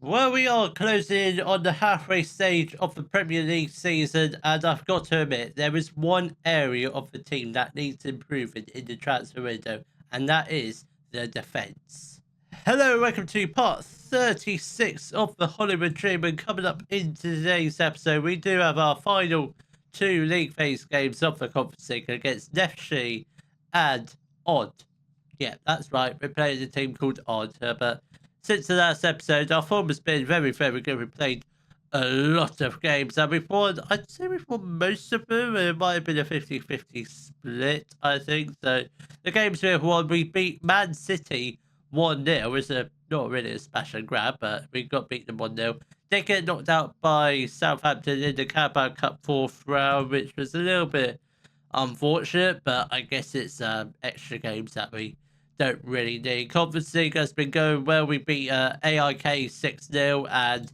Well, we are closing on the halfway stage of the Premier League season, and I've got to admit, there is one area of the team that needs improving in the transfer window, and that is the defence. Hello, welcome to part 36 of the Hollywood Dream, and coming up in today's episode, we do have our final two league phase games of the Conference League against Neftchi and Odd. Yeah, that's right, we're playing a team called Odd, but since the last episode, our form has been very, very good. We played a lot of games and we've won, I'd say we've won most of them. It might have been a 50-50 split, I think. So the games we've won, we beat Man City 1-0. It's not really a smash and grab, but we got beaten 1-0. They get knocked out by Southampton in the Carabao Cup fourth round, which was a little bit unfortunate, but I guess it's extra games that we don't really need. Conference League has been going well. We beat AIK 6-0 and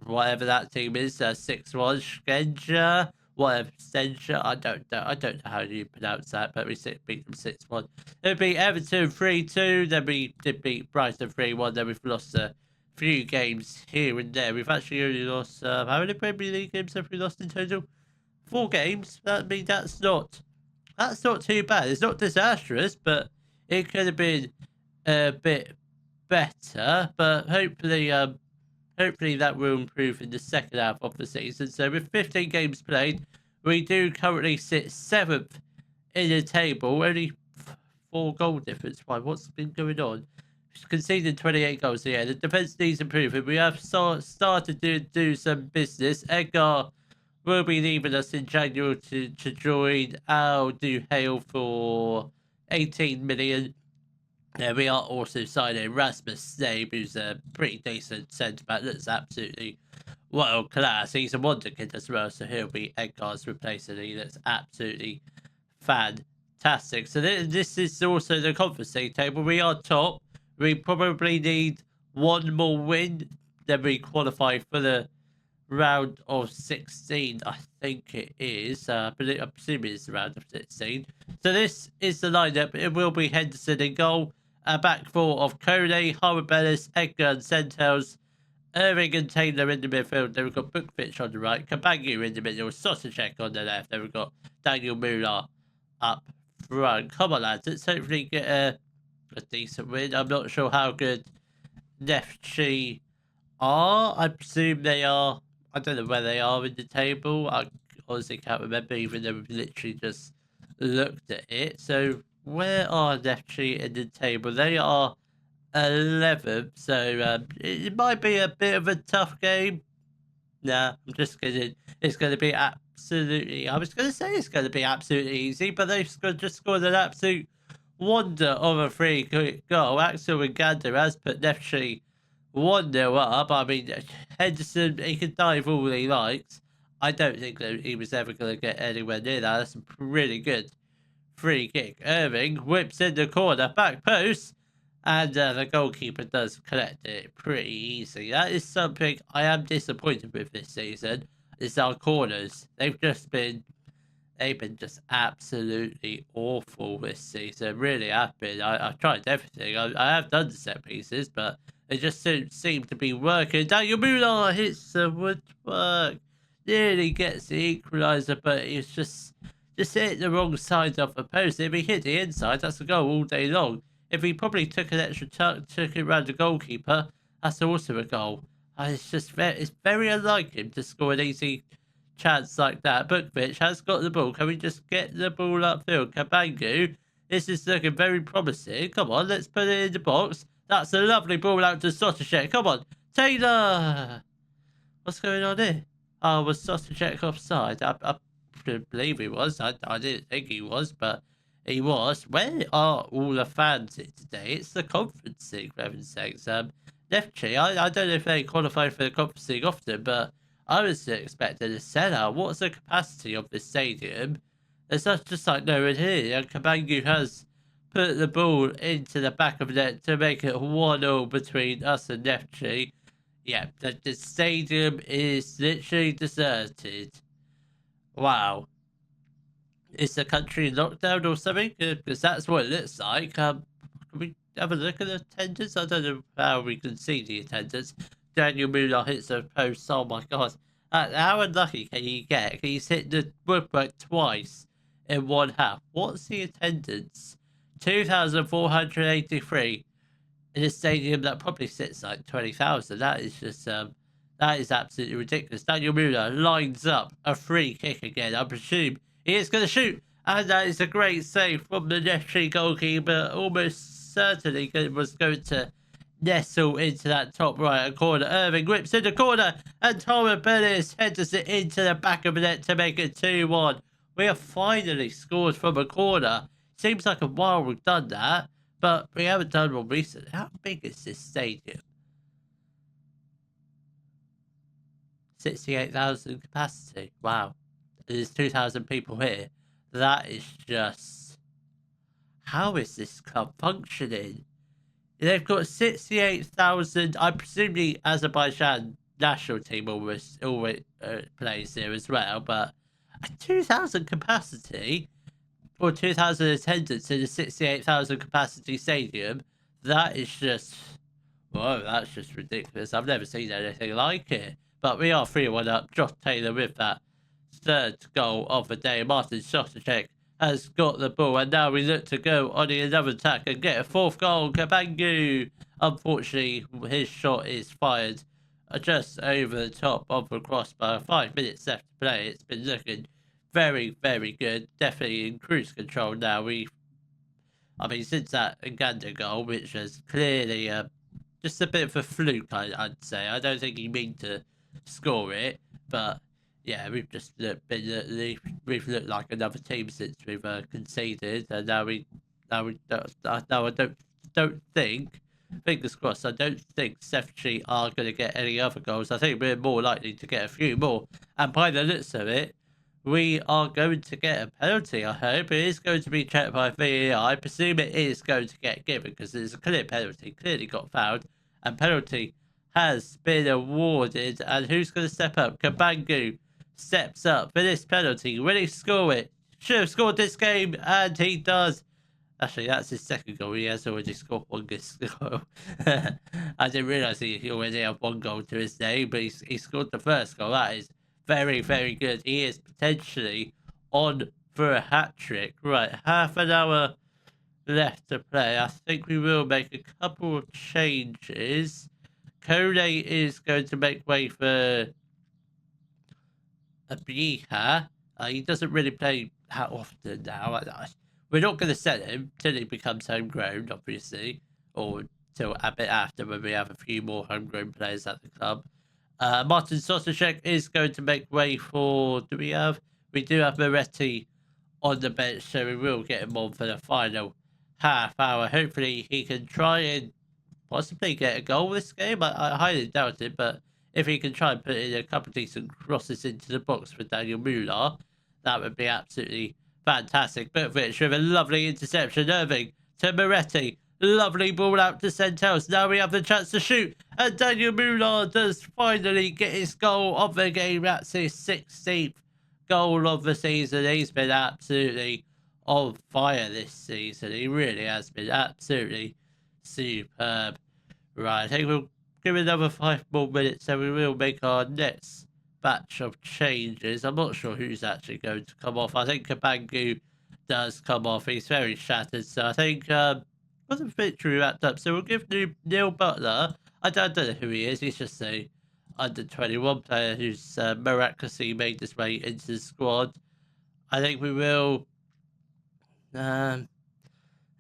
whatever that team is, 6-1. Skenja, whatever, Skenja, I don't know how you pronounce that, but we beat them 6-1. Then we beat Everton 3-2. Then we did beat Brighton 3-1. Then we've lost a few games here and there. We've actually only lost, how many Premier League games have we lost in total? 4 games. I mean, that's not too bad. It's not disastrous, but it could have been a bit better, but hopefully that will improve in the second half of the season. So with 15 games played, we do currently sit 7th in the table. Only 4 goal difference. Why? What's been going on? Conceded 28 goals. Yeah, the defence needs improving. We have started to do some business. Edgar will be leaving us in January to join Al Duhale for 18 million. We are also signing Rasmus Snape, who's a pretty decent centre back. That's absolutely world class. He's a wonder kid as well, so he'll be Edgar's replacement. That's absolutely fantastic. So this is also the Conference League table. We are top. We probably need one more win, then we qualify for the round of 16, I think it is. But I'm assuming it's the round of 16. So this is the lineup. It will be Henderson in goal. A back four of Kone, Harvard Bellis, Edgar and Centels, Irving and Taylor in the midfield. Then we've got Bookfitch on the right, Kabangu in the middle, Sosacek on the left. Then we've got Daniel Muller up front. Come on, lads. Let's hopefully get a decent win. I'm not sure how good Neftchi are. I presume they are. I don't know where they are in the table. I honestly can't remember, even though we've literally just looked at it. So where are Neftchi in the table? They are 11th. So it might be a bit of a tough game. Nah, I'm just kidding. It's going to be absolutely... I was going to say it's going to be absolutely easy, but they've just scored an absolute wonder of a free goal. Axel Wigander has put Neftchi 1-0 up. I mean, Henderson, he can dive all he likes. I don't think that he was ever going to get anywhere near that. That's a pretty good free kick. Irving whips in the corner, back post, and the goalkeeper does collect it pretty easy. That is something I am disappointed with this season. Is our corners. They've been just absolutely awful this season. Really have been. I've tried everything. I have done the set pieces, but it just don't seem to be working. Daniel Muller hits the woodwork. Nearly gets the equaliser, but it's just hit the wrong side of the post. If he hit the inside, that's a goal all day long. If he probably took an extra tuck, took it round the goalkeeper, that's also a goal. It's very unlike him to score an easy chance like that. Bookvich has got the ball. Can we just get the ball upfield? Kabangu, this is looking very promising. Come on, let's put it in the box. That's a lovely ball out to Sosacek. Come on, Taylor. What's going on here? Oh, was Sosacek offside? I believe he was. I didn't think he was, but he was. Where are all the fans in today? It's the Conference League, for heaven's sakes. Neftchi, I don't know if they qualify for the Conference League often, but I was expecting a sellout. What's the capacity of this stadium? There's just like no one here. And Kabangu has put the ball into the back of the net to make it 1-0 between us and Neftchi. Yeah, the stadium is literally deserted. Wow. Is the country in lockdown or something? Because that's what it looks like. Can we have a look at the attendance? I don't know how we can see the attendance. Daniel Muller hits the post. Oh my god. How unlucky can you get? He's hit the woodwork twice in one half. What's the attendance? 2,483 in a stadium that probably sits like 20,000. That is just that is absolutely ridiculous. Daniel Muller lines up a free kick again. I presume he is going to shoot, and that is a great save from the Neptune goalkeeper. Almost certainly was going to nestle into that top right corner. Irving whips in the corner, and Tara Bellis headers it into the back of the net to make it 2-1. We have finally scored from a corner. Seems like a while we've done that, but we haven't done one recently. How big is this stadium? 68,000 capacity. Wow. There's 2,000 people here. That is just... How is this club functioning? They've got 68,000. I presume the Azerbaijan national team always plays there as well, but a 2,000 capacity or 2,000 attendance in a 68,000 capacity stadium, that is just, whoa, that's just ridiculous. I've never seen anything like it. But we are 3-1 up. Josh Taylor with that third goal of the day. Martin Sotacek has got the ball, and now we look to go on the another attack and get a fourth goal. Kabangu, unfortunately, his shot is fired just over the top of the crossbar. 5 minutes left to play. It's been looking very, very good. Definitely in cruise control now. Since that Uganda goal, which was clearly just a bit of a fluke, I'd say. I don't think he meant to score it, but yeah, we've just we've looked like another team since we've conceded, and now I don't think, fingers crossed, I don't think Sefchi are going to get any other goals. I think we're more likely to get a few more, and by the looks of it, we are going to get a penalty. I hope it is going to be checked by VAR. I presume it is going to get given because it's a clear penalty, clearly got fouled, and penalty has been awarded. And who's going to step up? Kabangu steps up for this penalty. Will he score it? Should have scored this game, and he does. Actually, that's his second goal. He has already scored one goal. I didn't realise he already had one goal to his name, but he scored the first goal. That is very, very good. He is potentially on for a hat-trick. Right, half an hour left to play. I think we will make a couple of changes. Kone is going to make way for Abiha. He doesn't really play that often now. We're not going to sell him till he becomes homegrown, obviously, or till a bit after when we have a few more homegrown players at the club. Martin Sotacek is going to make way for... We do have Moretti on the bench, so we will get him on for the final half hour. Hopefully he can try and possibly get a goal this game. I highly doubt it, but if he can try and put in a couple of decent crosses into the box for Daniel Muller, that would be absolutely fantastic. Butwich with a lovely interception. Irving to Moretti. Lovely ball out to Centels. Now we have the chance to shoot. And Daniel Muller does finally get his goal of the game. That's his 16th goal of the season. He's been absolutely on fire this season. He really has been absolutely superb. Right, I think we'll give another 5 more minutes and we will make our next batch of changes. I'm not sure who's actually going to come off. I think Kabangu does come off. He's very shattered. So I think... was the victory wrapped up? So we'll give Neil Butler. I don't know who he is. He's just a under-21 player who's miraculously made his way into the squad. I think we will.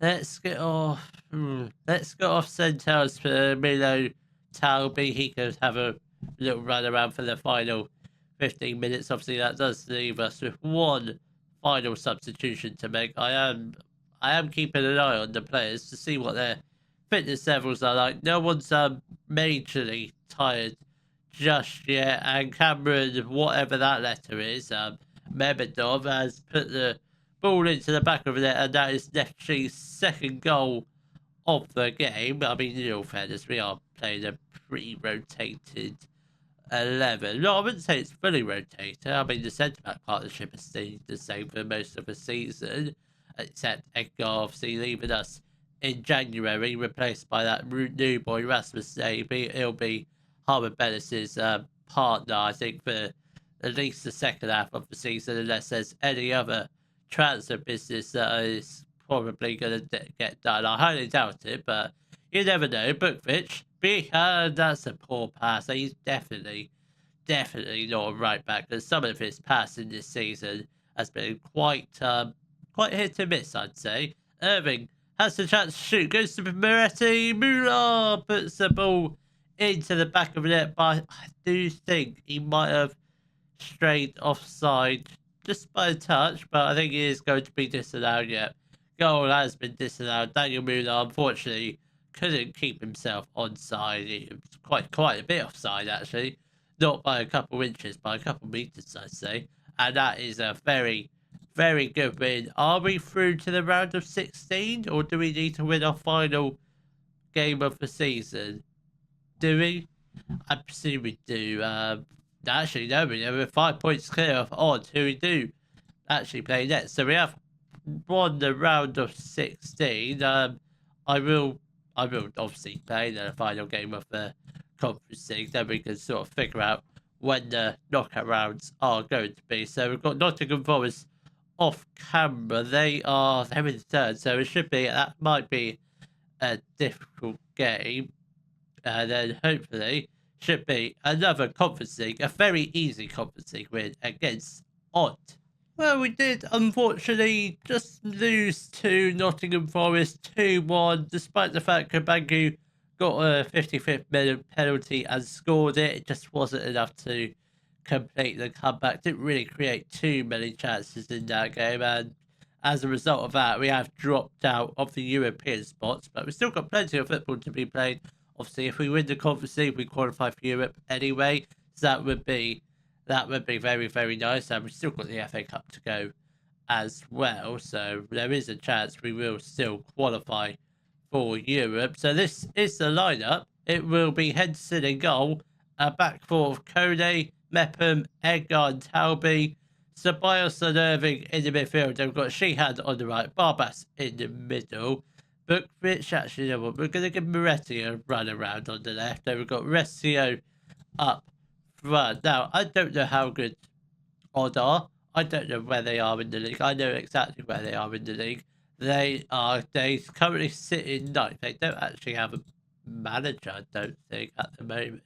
Let's get off. Let's get off Centels for Milo Talby. He could have a little run around for the final 15 minutes. Obviously, that does leave us with one final substitution to make. I am keeping an eye on the players to see what their fitness levels are like. No one's majorly tired just yet. And Cameron, whatever that letter is, Mehmedov has put the ball into the back of the net, and that is Nefchi's second goal of the game. I mean, in all fairness, we are playing a pretty rotated 11. No, I wouldn't say it's fully rotated. I mean, the centre-back partnership has stayed the same for most of the season, except Edgar obviously leaving us in January, replaced by that new boy Rasmus Day. He'll be Harvard Bellis's partner, I think, for at least the second half of the season, unless there's any other transfer business that is probably going to get done. I highly doubt it, but you never know. Bookvich, that's a poor pass. He's definitely not a right back, because some of his passing this season has been quite hit and miss, I'd say. Irving has the chance to shoot, goes to Moretti, Muller puts the ball into the back of the net, but I do think he might have strayed offside just by a touch, but I think he is going to be disallowed yet. Goal has been disallowed. Daniel Muller, unfortunately, couldn't keep himself onside. He was quite a bit offside, actually. Not by a couple inches, by a couple meters, I'd say. And that is a very, very good win. Are we through to the round of 16, or do we need to win our final game of the season? Do we? I presume we do. Actually, no, we're 5 points clear of odds who we do actually play next. So we have won the round of 16. I will obviously play the final game of the Conference League. Then we can sort of figure out when the knockout rounds are going to be. So we've got Nottingham Forest off camera. They're in third, so it should be, that might be a difficult game. And then hopefully should be another Conference League, a very easy Conference League win against Odd. Well, we did unfortunately just lose to Nottingham Forest 2-1, despite the fact Kabangu got a 55th minute penalty and scored it. It just wasn't enough to complete the comeback. Didn't really create too many chances in that game, and as a result of that, we have dropped out of the European spots, but we've still got plenty of football to be played. Obviously, if we win the Conference League, we qualify for Europe anyway, so that would be very, very nice. And we've still got the FA Cup to go as well, so there is a chance we will still qualify for Europe. So this is the lineup. It will be Henderson in goal, a back four of Kone, Mepham, Edgar and Talby, Ceballos and Irving in the midfield. We've got Sheehan on the right, Barbas in the middle. But Rich, actually, you know what, we're going to give Moretti a run around on the left. Then we've got Resio up front. Now, I don't know how good Odd are. I don't know where they are in the league. I know exactly where they are in the league. They currently sit in ninth. They don't actually have a manager, I don't think, at the moment.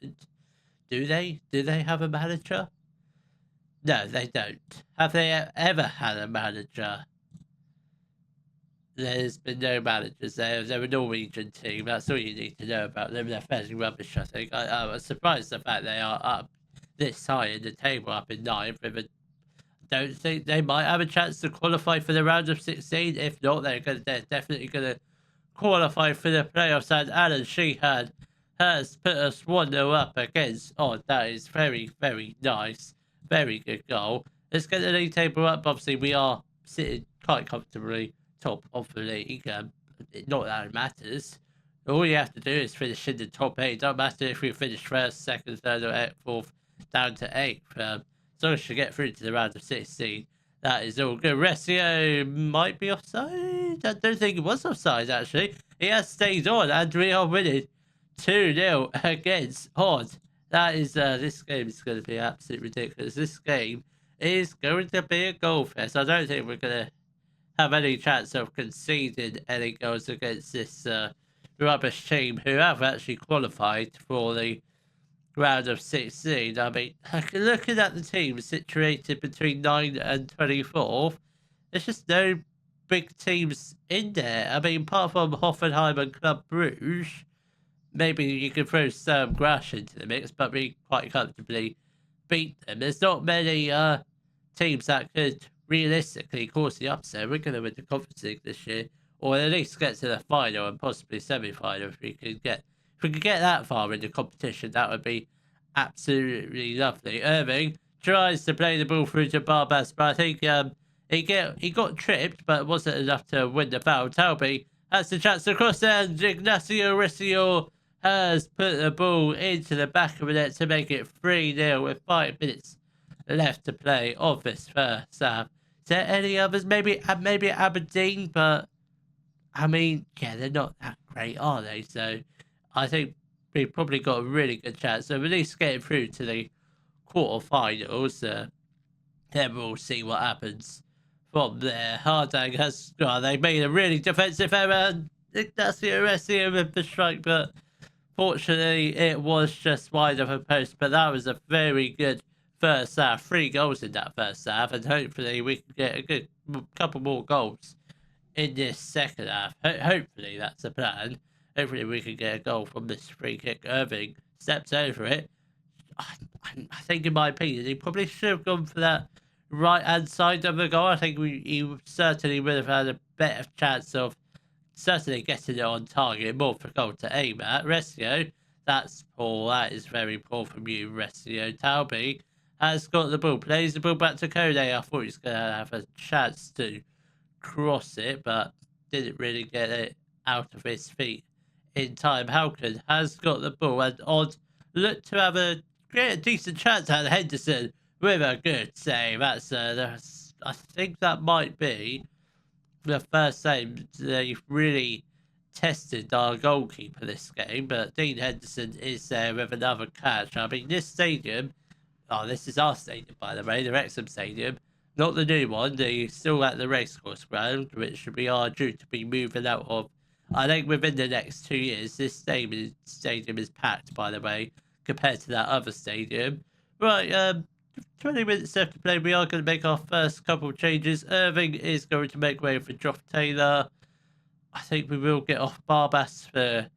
Do they? Do they have a manager? No, they don't. Have they ever had a manager? There's been no managers there. They're a Norwegian team. That's all you need to know about them. They're fairly rubbish, I think. I was surprised the fact they are up this high in the table, up in ninth. I don't think they might have a chance to qualify for the round of 16. If not, they're definitely going to qualify for the playoffs. And Alan Sheehan has put us 1-0 up against Odd. That is very, very nice. Very good goal. Let's get the league table up. Obviously, we are sitting quite comfortably top of the league. Not that it matters. All you have to do is finish in the top 8. It don't matter if we finish first, second, third, or fourth, down to 8th. As long as you get through to the round of 16, that is all good. Resio might be offside. I don't think he was offside, actually. He has stayed on, and we are winning 2-0 against Odd. That is, this game is going to be absolutely ridiculous. This game is going to be a goal fest. I don't think we're going to have any chance of conceding any goals against this rubbish team who have actually qualified for the round of 16. I mean, looking at the team situated between 9 and 24th, there's just no big teams in there. I mean, apart from Hoffenheim and Club Bruges, maybe you could throw Sturm Graz into the mix, but we quite comfortably beat them. There's not many teams that could realistically cause the upset. We're going to win the Conference League this year, or at least get to the final and possibly semi-final. If we could get that far in the competition, that would be absolutely lovely. Irving tries to play the ball through to Barbas, but I think he got tripped, but it wasn't enough to win the foul. Talby has the chance to cross, and Ignacio Resio has put the ball into the back of the net to make it 3-0 with 5 minutes left to play of this first half. Is there any others? Maybe Aberdeen, but I mean, yeah, they're not that great, are they? So I think we've probably got a really good chance of at least getting through to the quarterfinals. Then we'll see what happens from there. Hardang has, they made a really defensive error. Ignacio Ressia with the strike, but fortunately it was just wide of a post. But that was a very good first half. 3 goals in that first half, and hopefully we can get a good couple more goals in this second half. Hopefully that's the plan. Hopefully we can get a goal from this free kick. Irving steps over it. I think, in my opinion, he probably should have gone for that right-hand side of the goal. I think he certainly would have had a better chance of certainly getting it on target, more for goal to aim at. Resio, that's poor. That is very poor from you, Resio. Talby has got the ball, plays the ball back to Kone. I thought he was going to have a chance to cross it, but didn't really get it out of his feet in time. Halkin has got the ball, and Odd looked to have a decent chance at Henderson with a good save. That's I think that might be the first time they've really tested our goalkeeper this game, but Dean Henderson is there with another catch. I mean, this stadium, this is our stadium, by the way, the Wrexham Stadium, not the new one. They're still at the racecourse ground, which we are due to be moving out of. I think within the next 2 years, this stadium is packed, by the way, compared to that other stadium. Right, 20 minutes left to play. We are going to make our first couple of changes. Irving is going to make way for Joff Taylor. I think we will get off Barbas for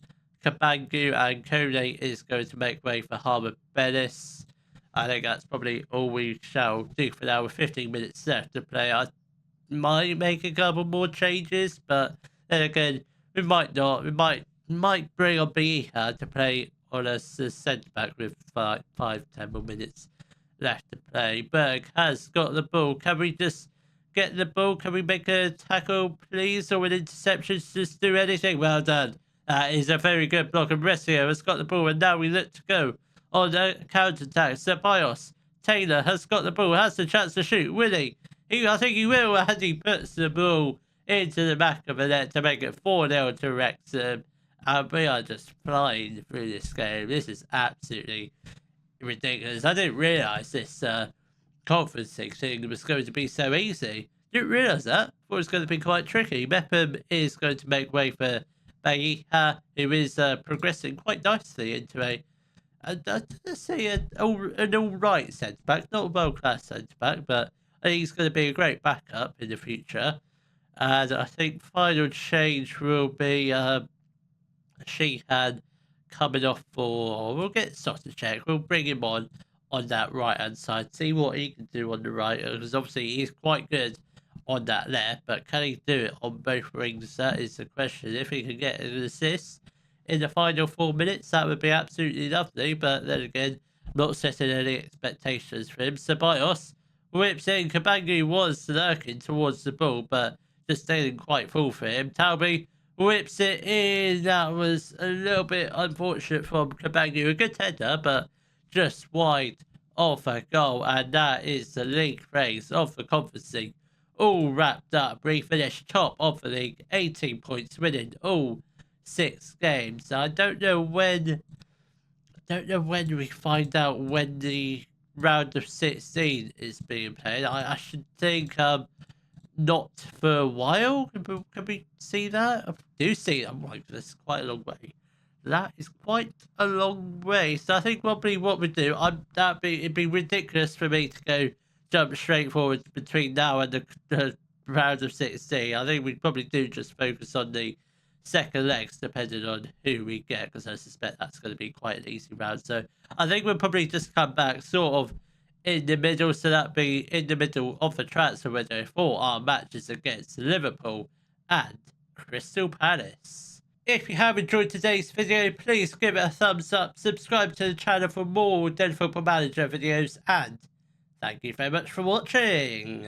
Kabangu, and Kone is going to make way for Harmer Bellis. I think that's probably all we shall do for now with 15 minutes left to play. I might make a couple more changes, but then again, we might not. We might bring on Beha to play on a centre-back with 5-10 more minutes left to play. Berg has got the ball. Can we just get the ball? Can we make a tackle, please? Or an interception? Just do anything. Well done. That is a very good block. And Resio has got the ball, and now we look to go on the counter-attack. Ceballos. Taylor has got the ball, has the chance to shoot. Will he? I think he will, and he puts the ball into the back of the net to make it 4-0 to Wrexham. And we are just flying through this game. This is absolutely ridiculous. I didn't realise this conferencing thing was going to be so easy. Didn't realise that. Thought it was going to be quite tricky. Mepham is going to make way for Beha, who is progressing quite nicely into let's say an all-right centre-back. Not a world-class centre-back, but I think he's going to be a great backup in the future. And I think final change will be Sheehan coming off for. We'll get Sotacek. We'll bring him on that right-hand side. See what he can do on the right, because obviously he's quite good on that left, but can he do it on both wings? That is the question. If he can get an assist in the final 4 minutes, that would be absolutely lovely. But then again, not setting any expectations for him. Ceballos whips in. Kabangu was lurking towards the ball, but just staying quite full for him. Talby whips it in. That was a little bit unfortunate from Kabangu. A good header, but just wide of a goal. And that is the league race of the Conference League. All wrapped up. We finished top of the league. 18 points, winning all 6 games. I don't know when we find out when the round of 16 is being played. I should think not for a while. Can we see that? I do see it. I'm like, that's quite a long way. That is quite a long way. So I think probably what we do, it'd be ridiculous for me to jump straight forward between now and the round of 16. I think we'd probably do just focus on the second legs, depending on who we get, because I suspect that's going to be quite an easy round. So I think we'll probably just come back sort of in the middle, so that'd be in the middle of the transfer window for our matches against Liverpool and Crystal Palace. If you have enjoyed today's video, please give it a thumbs up, subscribe to the channel for more Den Football Manager videos, and thank you very much for watching.